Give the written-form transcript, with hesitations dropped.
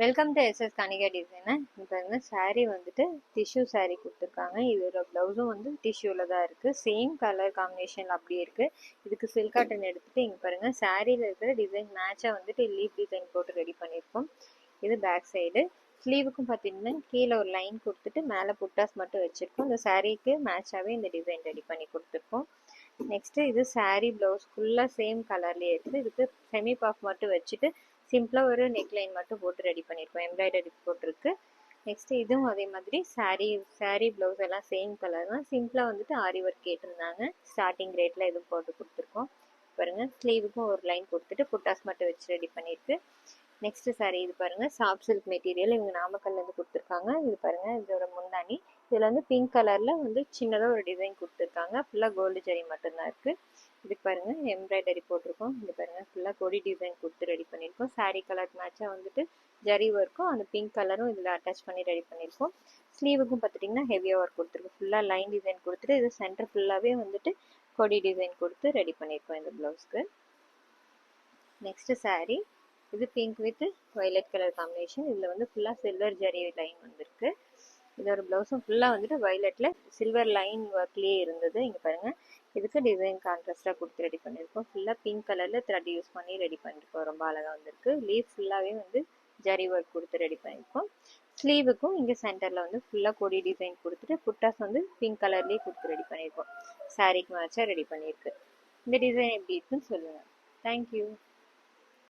Welcome to SS Kanika designer. இப்போ வந்து saree வந்துட்டு டிஷ்யூ saree கொடுத்துருக்காங்க. இதோட ப்ளவுஸும் வந்து டிஷ்யூவில் தான் இருக்குது. சேம் கலர் காம்பினேஷன் அப்படியே இருக்குது. இதுக்கு சில்க் காட்டன் எடுத்துகிட்டு இங்கே பாருங்கள், சாரியில் இருக்கிற டிசைன் மேட்சாக வந்துட்டு லீஃப் டிசைன் போட்டு ரெடி பண்ணியிருக்கோம். இது பேக் சைடு. ஸ்லீவுக்கும் பார்த்தீங்கன்னா கீழே ஒரு லைன் கொடுத்துட்டு மேலே புட்டாஸ் மட்டும் வச்சுருக்கோம். இந்த சாரீக்கு மேட்சாகவே இந்த டிசைன் ரெடி பண்ணி கொடுத்துருக்கோம். நெக்ஸ்ட்டு இது saree ப்ளவுஸ் ஃபுல்லாக சேம் கலர்லேயே இருக்குது. இதுக்கு செமி பாஃப் மட்டும் வச்சுட்டு சிம்பிளாக ஒரு நெக்லைன் மட்டும் போட்டு ரெடி பண்ணியிருக்கோம். எம்ப்ராய்டரி போட்டிருக்கு. நெக்ஸ்ட்டு இதுவும் அதே மாதிரி saree ப்ளவுஸ் எல்லாம் சேம் கலர் தான். சிம்பிளாக வந்துட்டு ஆரி ஒர்க் கேட்டிருந்தாங்க. ஸ்டார்டிங் ரேட்டில் இதுவும் போட்டு கொடுத்துருக்கோம். பாருங்கள், ஸ்லீவுக்கும் ஒரு லைன் கொடுத்துட்டு புட்டாஸ் மட்டும் வச்சு ரெடி பண்ணியிருக்கு. நெக்ஸ்ட் saree இது பாருங்கள், சாஃப்ட் சில்க் மெட்டீரியல். இவங்க நாமக்கல்லேருந்து கொடுத்துருக்காங்க. இது பாருங்கள், இதோட முந்தானி. இதில் வந்து பிங்க் கலரில் வந்து சின்னதாக ஒரு டிசைன் கொடுத்துருக்காங்க. ஃபுல்லாக கோல்டு ஜரி மட்டும்தான் இருக்குது. இதுக்கு பாருங்கள், எம்ப்ராய்டரி போட்டிருக்கோம். இது பாருங்கள், ஃபுல்லாக கொடி டிசைன் கொடுத்து ரெடி பண்ணியிருக்கோம். saree கலர் மேட்சாக வந்துட்டு ஜரி ஒர்க்கும் அந்த பிங்க் கலரும் இதில் அட்டாச் பண்ணி ரெடி பண்ணியிருக்கோம். ஸ்லீவுக்கும் பார்த்துட்டிங்கன்னா ஹெவியாக ஒர்க் கொடுத்துருக்கு. ஃபுல்லாக லைன் டிசைன் கொடுத்துட்டு இது சென்டர் ஃபுல்லாகவே வந்துட்டு கொடி டிசைன் கொடுத்து ரெடி பண்ணியிருக்கோம் இந்த ப்ளவுஸ்க்கு. நெக்ஸ்ட் saree இது pink with violet colour combination. இதில் வந்து ஃபுல்லாக சில்வர் ஜரி லைன் வந்திருக்கு. இதோட ப்ளவுஸும் ஃபுல்லாக வந்துட்டு வயலட்டில் சில்வர் லைன் ஒர்க்லேயே இருந்தது. இங்கே பாருங்கள், இதுக்கு டிசைன் கான்ட்ராஸ்டாக கொடுத்து ரெடி பண்ணியிருக்கோம். ஃபுல்லாக பிங்க் கலரில் த்ரெட் யூஸ் பண்ணி ரெடி பண்ணியிருக்கோம். ரொம்ப அழகாக வந்திருக்கு. லீஃப் ஃபுல்லாகவே வந்து ஜரி ஒர்க் கொடுத்து ரெடி பண்ணியிருக்கோம். ஸ்லீவுக்கும் இங்கே சென்டரில் வந்து ஃபுல்லாக கொடி டிசைன் கொடுத்துட்டு புட்டாஸ் வந்து பிங்க் கலர்லேயே கொடுத்து ரெடி பண்ணியிருக்கோம். சாரீக்கு மேட்சாக ரெடி பண்ணியிருக்கு. இந்த டிசைன் எப்படி இருக்குன்னு சொல்லுங்கள். தேங்க்யூ.